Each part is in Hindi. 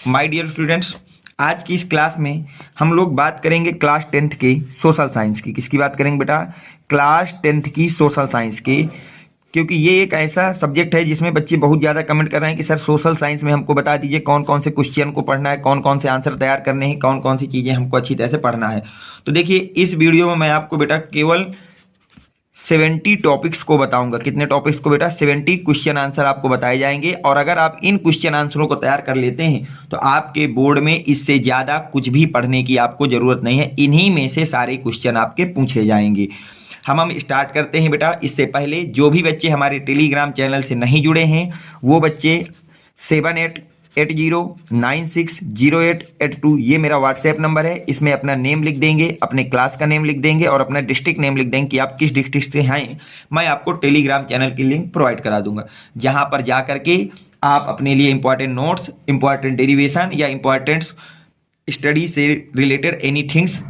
माय डियर स्टूडेंट्स, आज की इस क्लास में हम लोग बात करेंगे क्लास 10th की सोशल साइंस की। किसकी बात करेंगे बेटा? क्लास 10th की सोशल साइंस की। क्योंकि ये एक ऐसा सब्जेक्ट है जिसमें बच्चे बहुत ज़्यादा कमेंट कर रहे हैं कि सर सोशल साइंस में हमको बता दीजिए कौन कौन से क्वेश्चन को पढ़ना है, कौन कौन से आंसर तैयार करने हैं, कौन कौन सी चीज़ें हमको अच्छी तरह से पढ़ना है। तो देखिए, इस वीडियो में मैं आपको बेटा केवल 70 टॉपिक्स को बताऊंगा। कितने टॉपिक्स को बेटा? 70 क्वेश्चन आंसर आपको बताए जाएंगे। और अगर आप इन क्वेश्चन आंसरों को तैयार कर लेते हैं तो आपके बोर्ड में इससे ज़्यादा कुछ भी पढ़ने की आपको ज़रूरत नहीं है। इन्हीं में से सारे क्वेश्चन आपके पूछे जाएंगे। हम स्टार्ट करते हैं बेटा। इससे पहले जो भी बच्चे हमारे टेलीग्राम चैनल से नहीं जुड़े हैं वो बच्चे 7880960882 ये मेरा व्हाट्सएप नंबर है। इसमें अपना नेम लिख देंगे, अपने क्लास का नेम लिख देंगे और अपना डिस्ट्रिक्ट नेम लिख देंगे कि आप किस डिस्ट्रिक्ट से हैं। मैं आपको टेलीग्राम चैनल की लिंक प्रोवाइड करा दूंगा, जहां पर जा करके आप अपने लिए इंपॉर्टेंट नोट्स, इंपॉर्टेंट डेरिवेशन या इंपॉर्टेंट स्टडी से रिलेटेड एनीथिंग्स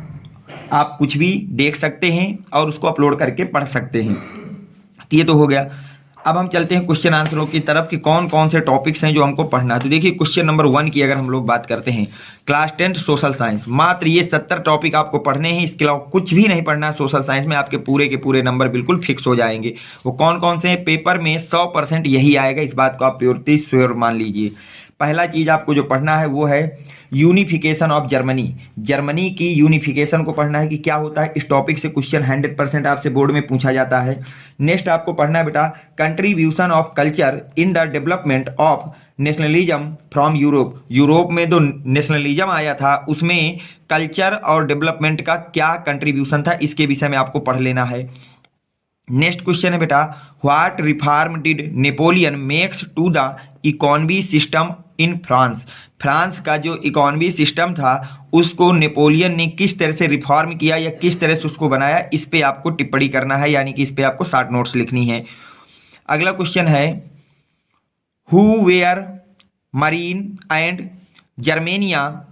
आप कुछ भी देख सकते हैं और उसको अपलोड करके पढ़ सकते हैं। ये तो हो गया। अब हम चलते हैं क्वेश्चन आंसरों की तरफ कि कौन कौन से टॉपिक्स हैं जो हमको पढ़ना है। तो देखिए, क्वेश्चन नंबर 1 की अगर हम लोग बात करते हैं, क्लास 10 सोशल साइंस, मात्र ये 70 टॉपिक आपको पढ़ने हैं। इसके अलावा कुछ भी नहीं पढ़ना है सोशल साइंस में। आपके पूरे के पूरे नंबर बिल्कुल फिक्स हो जाएंगे। वो कौन कौन से हैं? पेपर में 100% यही आएगा, इस बात को आप प्योरिटी श्योर मान लीजिए। पहला चीज आपको जो पढ़ना है वो है यूनिफिकेशन ऑफ जर्मनी। जर्मनी की यूनिफिकेशन को पढ़ना है कि क्या होता है। इस टॉपिक से क्वेश्चन 100% आपसे बोर्ड में पूछा जाता है। नेक्स्ट आपको पढ़ना है बेटा contribution of culture in the development of nationalism from Europe. Europe में जो नेशनलिज्म आया था उसमें कल्चर और डेवलपमेंट का क्या कंट्रीब्यूशन था, इसके विषय में आपको पढ़ लेना है। नेक्स्ट क्वेश्चन है बेटा what reform did Napoleon makes to the economy system in France. France का जो इकोनॉमी सिस्टम था उसको नेपोलियन ने किस तरह से रिफॉर्म किया या किस तरह से उसको बनाया, इस पे आपको टिप्पणी करना है, यानी कि इस पे आपको शॉर्ट नोट्स लिखनी है। अगला क्वेश्चन है who were Marianne and Germania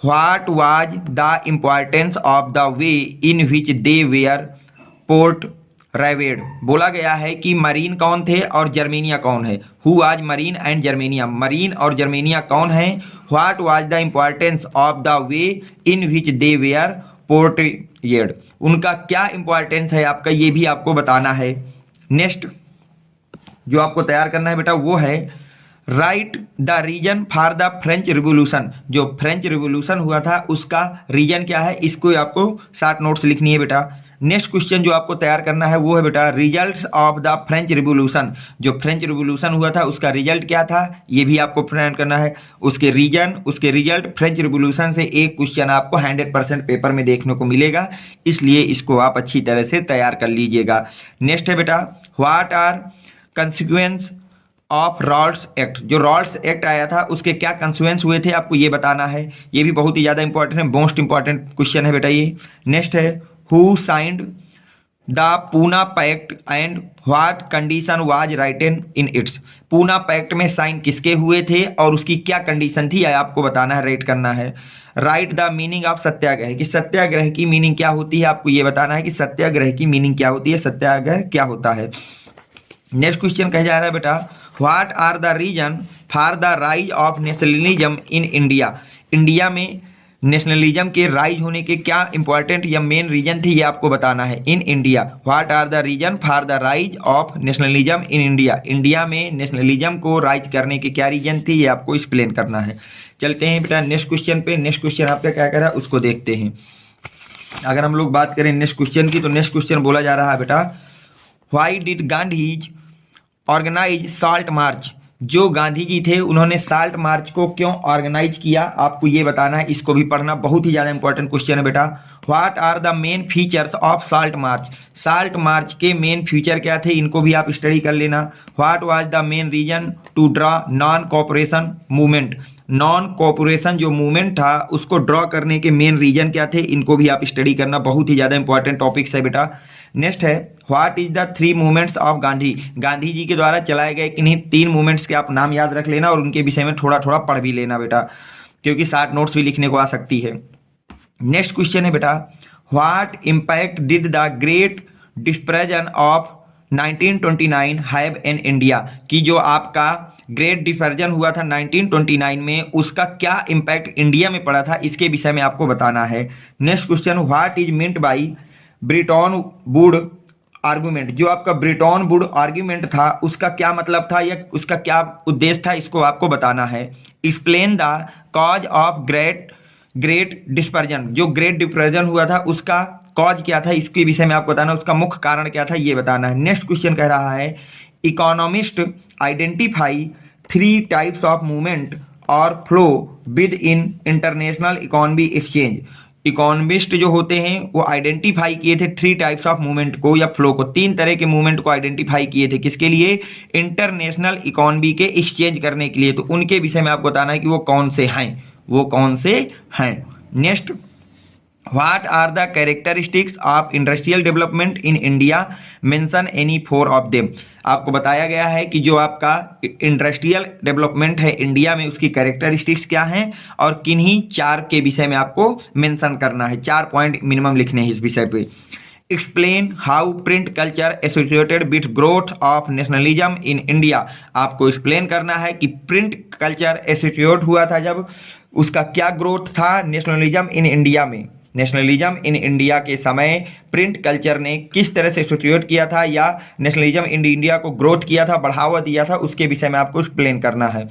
what was the importance of the way in which they were portrayed. बोला गया है कि मरीन कौन थे और जर्मेनिया कौन है। Who as Marianne and Germania, Marianne और जर्मेनिया कौन है। What was the importance of the way in which they were portrayed, उनका क्या इंपॉर्टेंस है आपका, ये भी आपको बताना है। नेक्स्ट जो आपको तैयार करना है बेटा वो है right the reason for the French revolution. जो फ्रेंच रिवोल्यूशन हुआ था उसका रीजन क्या है, इसको आपको शॉर्ट नोट्स लिखनी है बेटा। नेक्स्ट क्वेश्चन जो आपको तैयार करना है वो है बेटा results of the French revolution. जो फ्रेंच रिवोल्यूशन हुआ था उसका रिजल्ट क्या था, ये भी आपको प्रेजेंट करना है। उसके रीजन, उसके रिजल्ट, फ्रेंच रिवोल्यूशन से एक क्वेश्चन आपको 100% पेपर में देखने को मिलेगा, इसलिए इसको आप अच्छी तरह से तैयार कर लीजिएगा। नेक्स्ट है बेटा what are consequence of Rowlatt act. जो रॉल्स एक्ट आया था उसके क्या कंसिक्वेंस हुए थे, आपको ये बताना है। ये भी बहुत ही ज़्यादा इंपॉर्टेंट है, मोस्ट इंपॉर्टेंट क्वेश्चन है बेटा ये। नेक्स्ट है Who signed the Poona pact and what condition was written in its. Poona pact में साइन किसके हुए थे और उसकी क्या कंडीशन थी, आपको बताना है, राइट करना है। राइट द मीनिंग ऑफ सत्याग्रह, कि सत्याग्रह की मीनिंग क्या होती है, आपको ये बताना है कि सत्याग्रह की मीनिंग क्या होती है, सत्याग्रह क्या होता है। नेक्स्ट क्वेश्चन कह जा रहा है बेटा what are the reason for the rise of nationalism in India. India में नेशनलिज्म के राइज होने के क्या इंपॉर्टेंट या मेन रीजन थी, ये आपको बताना है। In India what are the reason for the rise of nationalism in India. India में नेशनलिज्म को राइज करने के क्या रीजन थी, ये आपको एक्सप्लेन करना है। चलते हैं बेटा नेक्स्ट क्वेश्चन पे। नेक्स्ट क्वेश्चन आपका क्या कह रहा है उसको देखते हैं। अगर हम लोग बात करें नेक्स्ट क्वेश्चन की तो नेक्स्ट क्वेश्चन बोला जा रहा है बेटा why did Gandhi organise salt march. जो गांधी जी थे उन्होंने साल्ट मार्च को क्यों ऑर्गेनाइज किया, आपको ये बताना है। इसको भी पढ़ना, बहुत ही ज्यादा इंपॉर्टेंट क्वेश्चन है बेटा। What are the main features of salt march. Salt march के मेन फीचर क्या थे, इनको भी आप स्टडी कर लेना। What was the main reason to draw non cooperation movement. Non cooperation जो मूवमेंट था उसको ड्रॉ करने के मेन रीजन क्या थे, इनको भी आप स्टडी करना, बहुत ही ज्यादा इंपॉर्टेंट टॉपिक्स है बेटा। नेक्स्ट है what is the 3 movements of Gandhi. Gandhi ji के द्वारा चलाए गए किन्हीं 3 मूवमेंट्स के आप नाम याद रख लेना और उनके विषय में थोड़ा थोड़ा पढ़ भी लेना बेटा, क्योंकि शॉर्ट नोट्स भी लिखने को आ सकती है। नेक्स्ट क्वेश्चन है बेटा what impact did the great dispersion of 1929 have in India, कि जो आपका ग्रेट डिफर्जन हुआ था 1929 में, उसका क्या इम्पैक्ट इंडिया में पड़ा था, इसके विषय में आपको बताना है। Next question, what is meant by Bretton Wood argument, जो आपका ब्रेटन वुड आर्गुमेंट था उसका क्या मतलब था या उसका क्या उद्देश्य था, इसको आपको बताना है। Explain the cause of great dispersion, जो ग्रेट डिस्पर्जन हुआ था उसका कॉज क्या था, इसके विषय में आपको बताना, उसका मुख्य कारण क्या था, ये बताना है। नेक्स्ट क्वेश्चन कह रहा है, economist identify 3 types of movement और flow within international economy exchange. Economist जो होते हैं वो आइडेंटिफाई किए थे 3 टाइप्स ऑफ मूवमेंट को या फ्लो को, 3 तरह के मूवमेंट को आइडेंटिफाई किए थे, किसके लिए, इंटरनेशनल इकोनॉमी के एक्सचेंज करने के लिए। तो उनके विषय में आपको बताना है कि वो कौन से हैं, वो कौन से हैं। Next, what are the characteristics of industrial development in India, mention any 4 of them. आपको बताया गया है कि जो आपका इंडस्ट्रियल डेवलपमेंट है इंडिया में उसकी कैरेक्टरिस्टिक्स क्या हैं और किन्हीं 4 के विषय में आपको मेंशन करना है। 4 पॉइंट मिनिमम लिखने हैं इस विषय पे। Explain how print culture associated with growth of nationalism in India, आपको एक्सप्लेन करना है कि प्रिंट कल्चर एसोसिएट हुआ था जब, उसका क्या ग्रोथ था नेशनलिज्म इन इंडिया में। नेशनलिज्म इन इंडिया के समय प्रिंट कल्चर ने किस तरह से एसोसिएट किया था या नेशनलिज्म इन इंडिया को ग्रोथ किया था, बढ़ावा दिया था, उसके विषय में आपको एक्सप्लेन करना है।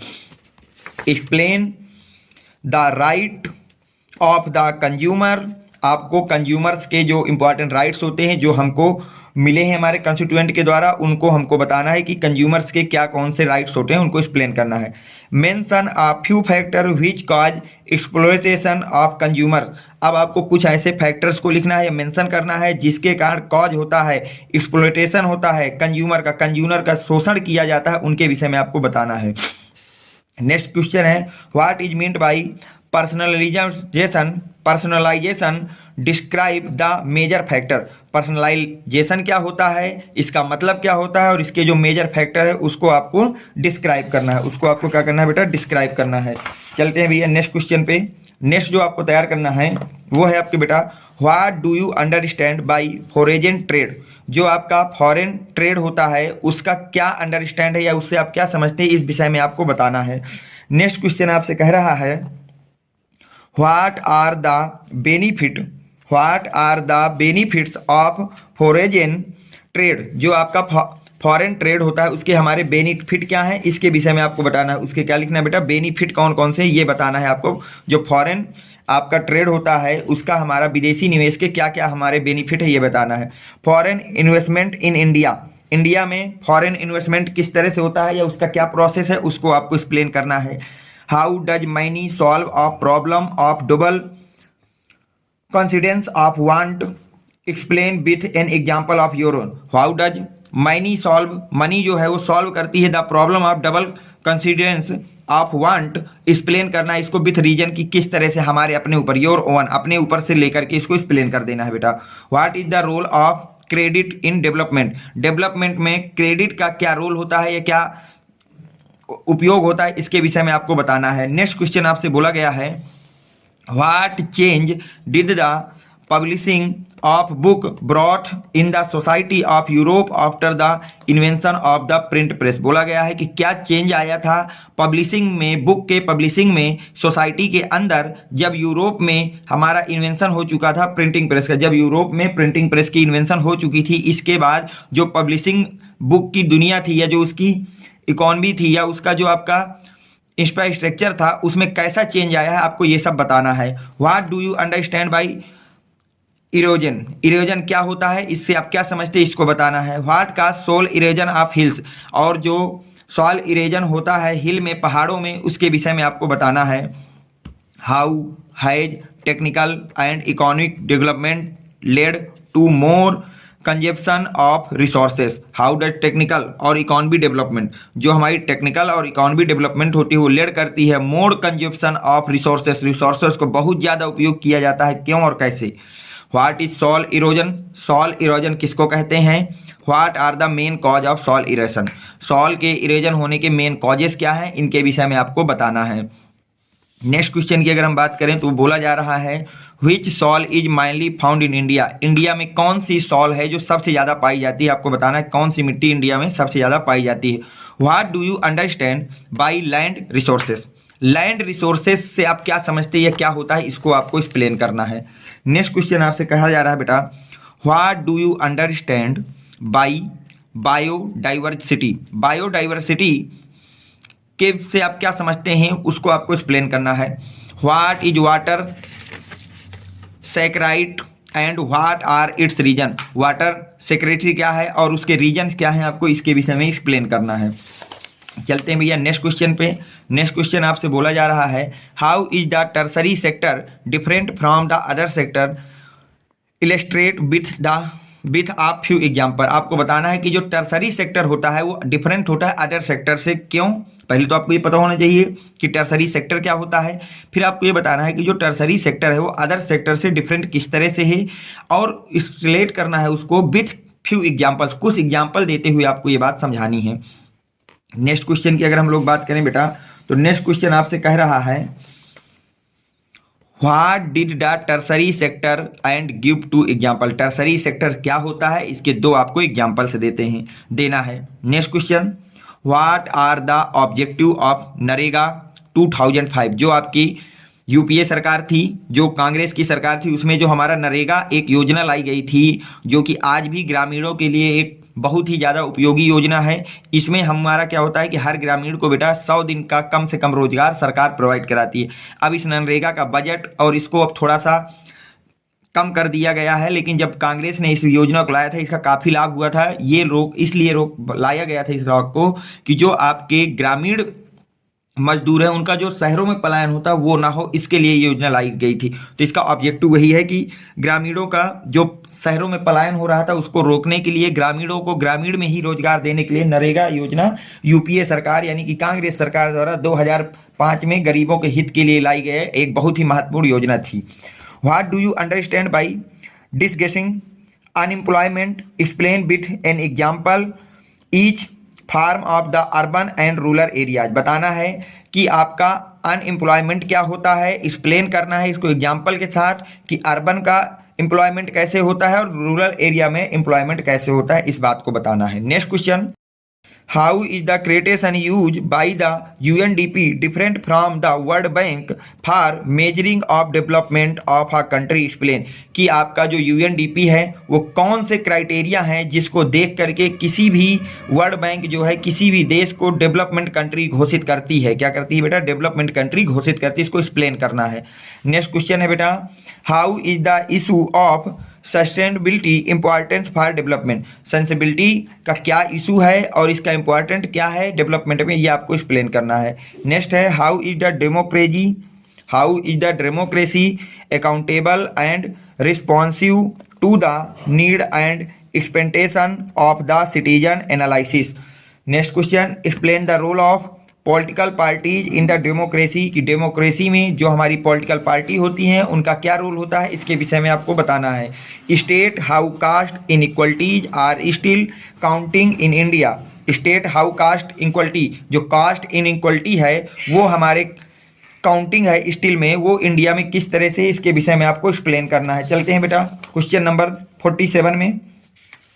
Explain the right of the consumer, आपको कंज्यूमर्स के जो इंपॉर्टेंट राइट्स होते हैं जो हमको मिले हैं हमारे कंस्टिट्यूएंट के द्वारा, उनको हमको बताना है कि कंज्यूमर्स के क्या कौन से राइट्स होते हैं, उनको एक्सप्लेन करना है। Mention a few factor which cause exploitation of consumer, अब आपको कुछ ऐसे फैक्टर्स को लिखना है या मेंशन करना है जिसके कारण कॉज होता है, एक्सप्लॉयटेशन होता है कंज्यूमर का शोषण किया जाता है, उनके विषय में आपको बताना है। नेक्स्ट क्वेश्चन है, what is meant by personalisation describe the major factor. Personalisation क्या होता है, इसका मतलब क्या होता है और इसके जो मेजर फैक्टर है उसको आपको डिस्क्राइब करना है, उसको आपको क्या करना है बेटा, डिस्क्राइब करना है। चलते हैं भैया नेक्स्ट क्वेश्चन पे। नेक्स्ट जो आपको तैयार करना है वो है आपके बेटा, what do you understand by foreign trade, जो आपका फॉरेन ट्रेड होता है उसका क्या अंडरस्टैंड है या उससे आप क्या समझते हैं, इस विषय में आपको बताना है। नेक्स्ट क्वेश्चन आपसे कह रहा है, what are the benefits of foreign trade, जो आपका फॉरेन ट्रेड होता है उसके हमारे बेनिफिट क्या हैं, इसके विषय में आपको बताना है। उसके क्या लिखना है बेटा, बेनिफिट कौन कौन से ये बताना है आपको। जो फॉरेन आपका ट्रेड होता है उसका हमारा विदेशी निवेश के क्या क्या हमारे बेनिफिट है ये बताना है। फॉरेन इन्वेस्टमेंट इन इंडिया, इंडिया में फॉरेन इन्वेस्टमेंट किस तरह से होता है या उसका क्या प्रोसेस है उसको आपको एक्सप्लेन करना है। How does money solve a problem of double coincidence of want, explain with an example of your own. How does money solve, money जो है वो सॉल्व करती है the problem of double coincidence of want, explain करना है इसको विथ रीजन की किस तरह से हमारे अपने ऊपर, योर ओन अपने ऊपर से लेकर के इसको एक्सप्लेन कर देना है बेटा। What is the role of credit in development, development में क्रेडिट का क्या रोल होता है या क्या उपयोग होता है, इसके विषय में आपको बताना है। नेक्स्ट क्वेश्चन आपसे बोला गया है, what change did the publishing of book brought in the society of Europe after the invention of the print press, बोला गया है कि क्या चेंज आया था पब्लिशिंग में, बुक के पब्लिशिंग में सोसाइटी के अंदर जब यूरोप में हमारा इन्वेंशन हो चुका था प्रिंटिंग प्रेस का, जब यूरोप में प्रिंटिंग प्रेस की इन्वेंशन हो चुकी थी, इसके बाद जो पब्लिशिंग बुक की दुनिया थी या जो उसकी इकॉनमी थी या उसका जो आपका इंफ्रास्ट्रक्चर था उसमें कैसा चेंज आया है, आपको ये सब बताना है। What do you understand by erosion, erosion क्या होता है, इससे आप क्या समझते हैं, इसको बताना है। व्हाट का सोल इरोजन ऑफ हिल्स, और जो सॉल इरोजन होता है हिल में, पहाड़ों में, उसके विषय में आपको बताना है। How has technical and economic development led to more consumption of resources, how does technical और इकोनॉमी डेवलपमेंट, जो हमारी टेक्निकल और इकोनॉमी डेवलपमेंट होती है वो लेड करती है मोर कंजप्शन ऑफ रिसोर्सेज, रिसोर्सेज को बहुत ज़्यादा उपयोग किया जाता है, क्यों और कैसे। What is soil erosion, soil erosion किसको कहते हैं। What are the main cause of soil erosion, soil के इरोजन होने के मेन कॉजेस क्या हैं, इनके विषय में आपको बताना है। नेक्स्ट क्वेश्चन की अगर हम बात करें तो बोला जा रहा है which soil is mainly found in India. India में कौन सी सॉल है जो सबसे ज्यादा पाई जाती है, आपको बताना है कौन सी मिट्टी इंडिया में सबसे ज्यादा पाई जाती है। What do you understand by land resources. Land resources से आप क्या समझते हैं या क्या होता है, इसको आपको एक्सप्लेन करना है। नेक्स्ट क्वेश्चन आपसे कहा जा रहा है बेटा what do you understand by biodiversity. Biodiversity के से आप क्या समझते हैं उसको आपको एक्सप्लेन करना है। What is water scarcity and what are its reason. Water secretary क्या है और उसके रीजन क्या है, आपको इसके विषय में एक्सप्लेन करना है। चलते हैं भैया नेक्स्ट क्वेश्चन पे। नेक्स्ट क्वेश्चन आपसे बोला जा रहा है how is the tertiary sector different from the other sector, illustrate with आप फ्यू एग्जाम्पल। आपको बताना है कि जो टर्सरी सेक्टर होता है वो डिफरेंट होता है अदर सेक्टर से, क्यों। पहले तो आपको ये पता होना चाहिए कि टर्सरी सेक्टर क्या होता है, फिर आपको ये बताना है कि जो टर्सरी सेक्टर है वो अदर सेक्टर से डिफरेंट किस तरह से है, और रिलेट करना है उसको विथ फ्यू एग्जाम्पल्स, कुछ एग्जाम्पल देते हुए आपको ये बात समझानी है। नेक्स्ट क्वेश्चन की अगर हम लोग बात करें बेटा तो नेक्स्ट क्वेश्चन आपसे कह रहा है what did the tertiary sector and give two example. Tertiary sector क्या होता है, इसके दो आपको एग्जाम्पल से देना है। Next question what are the objective of NREGA 2005। जो आपकी यूपीए सरकार थी, जो कांग्रेस की सरकार थी, उसमें जो हमारा नरेगा एक योजना लाई गई थी जो कि आज भी ग्रामीणों के लिए एक बहुत ही ज़्यादा उपयोगी योजना है। इसमें हमारा क्या होता है कि हर ग्रामीण को बेटा 100 दिन का कम से कम रोजगार सरकार प्रोवाइड कराती है। अब इस नरेगा का बजट और इसको अब थोड़ा सा कम कर दिया गया है, लेकिन जब कांग्रेस ने इस योजना को लाया था इसका काफ़ी लाभ हुआ था। ये इसलिए लाया गया था इस रोक को कि जो आपके ग्रामीण मजदूर है उनका जो शहरों में पलायन होता है वो ना हो, इसके लिए योजना लाई गई थी। तो इसका ऑब्जेक्टिव वही है कि ग्रामीणों का जो शहरों में पलायन हो रहा था उसको रोकने के लिए, ग्रामीणों को ग्रामीण में ही रोजगार देने के लिए नरेगा योजना यूपीए सरकार यानी कि कांग्रेस सरकार द्वारा 2005 में गरीबों के हित के लिए लाई गई एक बहुत ही महत्वपूर्ण योजना थी। What do you understand by discussing unemployment, explain with an example each form of the urban and rural areas. बताना है कि आपका अनएम्प्लॉयमेंट क्या होता है, एक्सप्लेन करना है इसको एग्जाम्पल के साथ कि अर्बन का एम्प्लॉयमेंट कैसे होता है और रूरल एरिया में एम्प्लॉयमेंट कैसे होता है, इस बात को बताना है। Next question how is the criterion use by the UNDP different from the World Bank for measuring of development of a country, explain. कि आपका जो यूएनडीपी है वो कौन से क्राइटेरिया हैं जिसको देख करके किसी भी वर्ल्ड बैंक जो है किसी भी देश को डेवलपमेंट कंट्री घोषित करती है। क्या करती है बेटा, डेवलपमेंट कंट्री घोषित करती है, इसको एक्सप्लेन करना है। नेक्स्ट क्वेश्चन है बेटा how is the issue of sustainability important for development. Sustainability का क्या इशू है और इसका इंपॉर्टेंट क्या है डेवलपमेंट में, ये आपको एक्सप्लेन करना है। नेक्स्ट है how is the democracy accountable and responsive to the need and expectation of the citizen analysis. Next question explain the role of political parties in the democracy. की डेमोक्रेसी में जो हमारी पॉलिटिकल पार्टी होती हैं उनका क्या रोल होता है, इसके विषय में आपको बताना है। State how caste inequalities are still counting in India. State how caste inequality, जो कास्ट इनइक्वलिटी है वो हमारे काउंटिंग है स्टिल में, वो इंडिया में किस तरह से, इसके विषय में आपको एक्सप्लेन करना है। चलते हैं बेटा क्वेश्चन नंबर 47 में।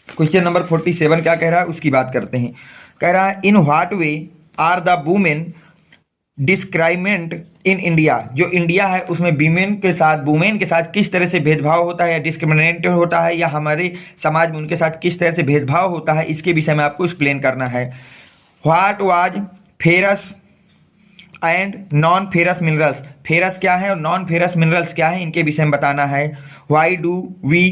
क्वेश्चन नंबर 47 क्या कह रहा है उसकी बात करते हैं। कह रहा है in what way are the women discriminated in India. जो इंडिया है उसमें वुमेन के साथ किस तरह से भेदभाव होता है या डिस्क्रिमिनेट होता है, या हमारे समाज में उनके साथ किस तरह से भेदभाव होता है, इसके विषय में आपको एक्सप्लेन करना है। What was ferrous and non ferrous minerals. Ferrous क्या है और नॉन फेरस मिनरल्स क्या है, इनके विषय में बताना है। Why do we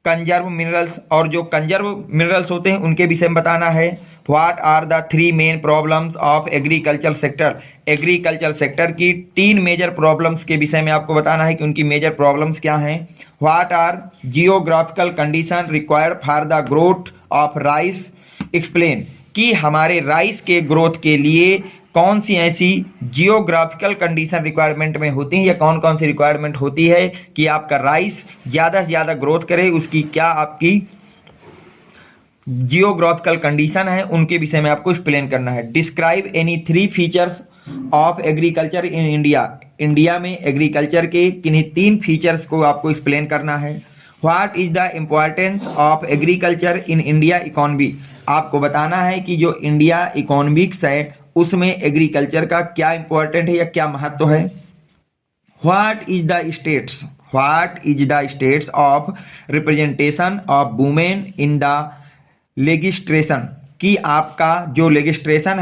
conserve minerals, और जो कंजर्व मिनरल्स होते हैं उनके विषय में बताना है। What are the 3 main problems of agriculture sector. Agriculture sector की 3 मेजर प्रॉब्लम्स के विषय में आपको बताना है कि उनकी मेजर प्रॉब्लम्स क्या हैं। What are geographical condition required for the growth of rice, explain. कि हमारे राइस के ग्रोथ के लिए कौन सी ऐसी जियोग्राफिकल कंडीशन रिक्वायरमेंट में होती है या कौन कौन सी रिक्वायरमेंट होती है कि आपका राइस ज़्यादा से ज़्यादा ग्रोथ करे, उसकी क्या आपकी जियोग्राफिकल कंडीशन है, उनके विषय में आपको एक्सप्लेन करना है। Describe any 3 features of agriculture in India. India में एग्रीकल्चर के किन्हीं 3 फीचर्स को आपको एक्सप्लेन करना है। What is the importance of agriculture in India economy, आपको बताना है कि जो इंडिया इकोनॉमिक्स है उसमें एग्रीकल्चर का क्या इंपॉर्टेंट है या क्या महत्व है। What is the states of representation of women in the legislation, कि आपका जो लेजिस्लेशन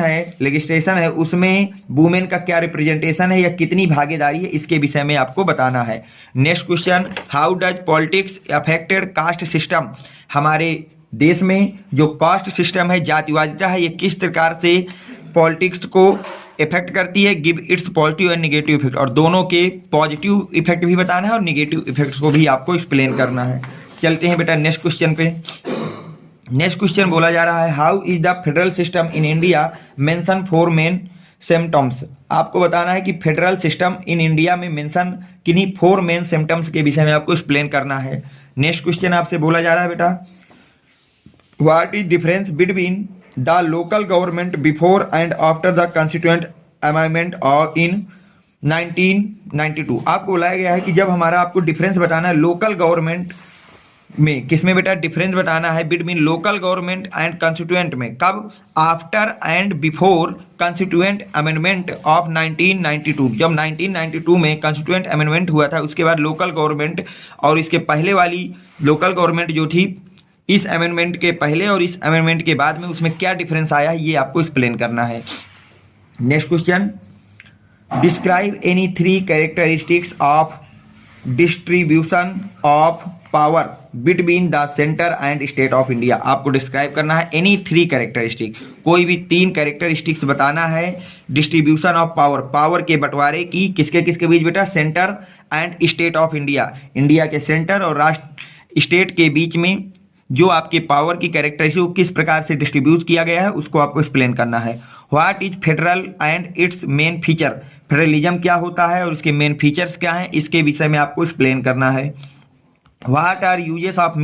है उसमें वुमेन का क्या रिप्रेजेंटेशन है या कितनी भागीदारी है, इसके विषय में आपको बताना है। Next question, how does politics affected caste system, हमारे देश में जो कास्ट सिस्टम है, जातिवादिता है, ये किस प्रकार से पॉलिटिक्स को इफेक्ट करती है। Give its positive and negative effect, और दोनों के पॉजिटिव इफेक्ट भी बताना है और निगेटिव इफेक्ट्स को भी आपको एक्सप्लेन करना है। चलते हैं बेटा नेक्स्ट क्वेश्चन पे। नेक्स्ट क्वेश्चन बोला जा रहा है, how is the federal system in India mention 4 main symptoms, आपको बताना है कि फेडरल सिस्टम इन इंडिया में मेंशन किन्हीं 4 मेन सिम्टम्स के विषय में आपको एक्सप्लेन करना है। नेक्स्ट क्वेश्चन आपसे बोला जा रहा है बेटा, what is difference between the local government before and after the constituent amendment और इन 1992, आपको बोला गया है कि जब हमारा आपको डिफरेंस बताना है लोकल गवर्नमेंट में, किसमें बेटा डिफरेंस बताना है between local government and constituent में, कब, after and before constituent amendment of 1992, जब 1992 में कॉन्स्टिट्यूएंट अमेंडमेंट हुआ था उसके बाद लोकल गवर्नमेंट और इसके पहले वाली लोकल गवर्नमेंट जो थी, इस अमेंडमेंट के पहले और इस अमेंडमेंट के बाद में उसमें क्या डिफरेंस आया है, ये आपको एक्सप्लेन करना है। Next question, describe any 3 characteristics of distribution of power between the centre and state of India, आपको डिस्क्राइब करना है एनी 3 कैरेक्टरिस्टिक, कोई भी 3 कैरेक्टरिस्टिक्स बताना है डिस्ट्रीब्यूशन ऑफ पावर, पावर के बंटवारे की किसके किसके बीच बेटा, centre and state of India, India के सेंटर और राष्ट्र स्टेट के बीच में जो आपके पावर की कैरेक्टरिस्टिक को किस प्रकार से डिस्ट्रीब्यूट किया गया है उसको आपको एक्सप्लेन करना है। What is federal and it's main feature, federalism क्या होता है और उसके मेन फीचर्स क्या हैं, इसके विषय में आपको एक्सप्लेन करना है। What are uses of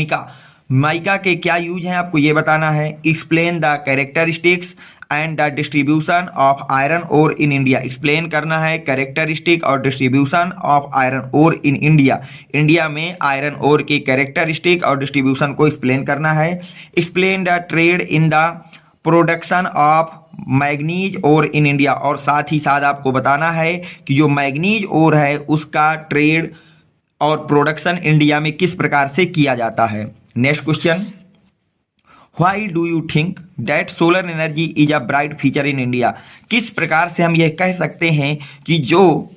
mica के क्या यूज हैं, आपको ये बताना है। Explain the characteristics and the distribution of iron ore in India, explain करना है कैरेक्टरिस्टिक और distribution of iron ore in India, India में आयरन ओर की कैरेक्टरिस्टिक और डिस्ट्रीब्यूशन को एक्सप्लेन करना है। Explain the trade in the production of manganese ore in India, और साथ ही साथ आपको बताना है कि जो मैग्नीज ओर है उसका ट्रेड और प्रोडक्शन इंडिया में किस प्रकार से किया जाता है। Next question, why do you think that solar energy is a bright feature in India, किस प्रकार से हम ये कह सकते हैं कि जो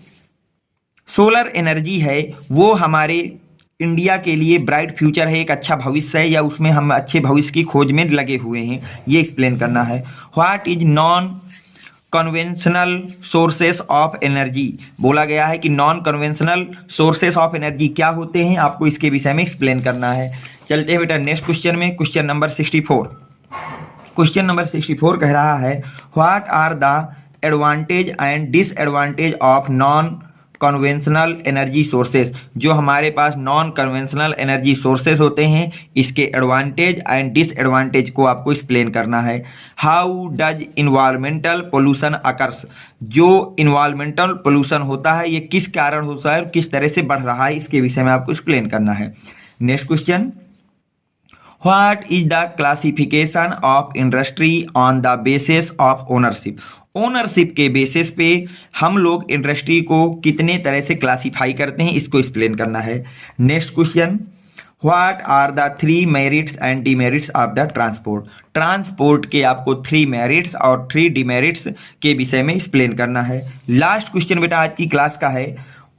सोलर एनर्जी है वो हमारे इंडिया के लिए ब्राइट फ्यूचर है, एक अच्छा भविष्य है, या उसमें हम अच्छे भविष्य की खोज में लगे हुए हैं, ये एक्सप्लेन करना है। What is non conventional sources of energy, बोला गया है कि non conventional sources of energy क्या होते हैं, आपको इसके विषय में एक्सप्लेन करना है। चलते हैं बेटा नेक्स्ट क्वेश्चन में, क्वेश्चन नंबर 64। क्वेश्चन नंबर 64 कह रहा है, what are the advantage and disadvantage of non conventional energy sources, जो हमारे पास नॉन कन्वेंशनल एनर्जी सोर्सेज होते हैं इसके एडवांटेज एंड डिसएडवांटेज को आपको एक्सप्लेन करना है। How does environmental pollution occurs, जो इन्वायरमेंटल पोल्यूशन होता है ये किस कारण होता है और किस तरह से बढ़ रहा है, इसके विषय में आपको एक्सप्लेन करना है। Next question, what is the classification of industry on the basis of ownership, ownership के बेसिस पे हम लोग इंडस्ट्री को कितने तरह से क्लासिफाई करते हैं, इसको एक्सप्लेन करना है। Next question, what are the 3 merits and demerits of the transport, transport के आपको 3 मेरिट्स और 3 डिमेरिट्स के विषय में एक्सप्लेन करना है। लास्ट क्वेश्चन बेटा आज की क्लास का है,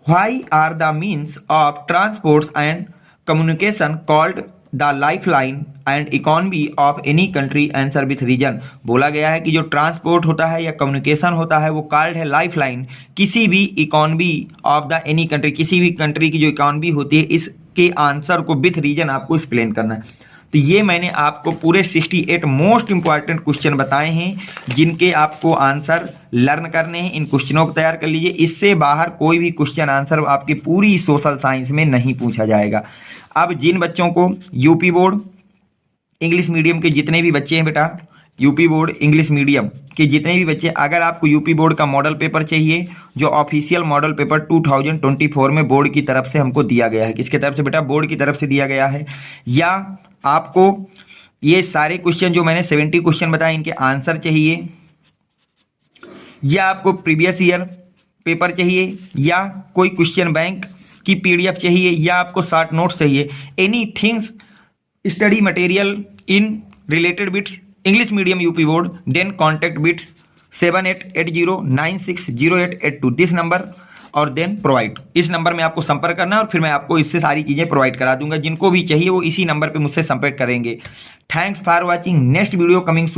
why are the means of transport and communication called the lifeline and economy of any country answer with reason, बोला गया है कि जो ट्रांसपोर्ट होता है या कम्युनिकेशन होता है वो कॉल्ड है लाइफलाइन, किसी भी economy of the any country, किसी भी कंट्री की जो इकोनॉमी होती है इसके आंसर को विथ रीजन आपको एक्सप्लेन करना है। तो ये मैंने आपको पूरे 68 मोस्ट इंपॉर्टेंट क्वेश्चन बताए हैं जिनके आपको आंसर लर्न करने हैं, इन क्वेश्चनों को तैयार कर लीजिए, इससे बाहर कोई भी क्वेश्चन आंसर आपकी पूरी सोशल साइंस में नहीं पूछा जाएगा। अब जिन बच्चों को यूपी बोर्ड इंग्लिश मीडियम के जितने भी बच्चे हैं बेटा यूपी बोर्ड इंग्लिश मीडियम के जितने भी बच्चे, अगर आपको यूपी बोर्ड का मॉडल पेपर चाहिए जो ऑफिशियल मॉडल पेपर 2024 में बोर्ड की तरफ से हमको दिया गया है, किसके तरफ से बेटा, बोर्ड की तरफ से दिया गया है, या आपको ये सारे क्वेश्चन जो मैंने 70 क्वेश्चन बताए इनके आंसर चाहिए, या आपको प्रीवियस ईयर पेपर चाहिए, या कोई क्वेश्चन बैंक की पीडीएफ चाहिए, या आपको शॉर्ट नोट्स चाहिए, any things study material in related with English medium UP board, then contact with 7880960882 this number और देन प्रोवाइड। इस नंबर में आपको संपर्क करना है और फिर मैं आपको इससे सारी चीजें प्रोवाइड करा दूंगा। जिनको भी चाहिए वो इसी नंबर पे मुझसे संपर्क करेंगे। Thanks for watching, next video coming soon.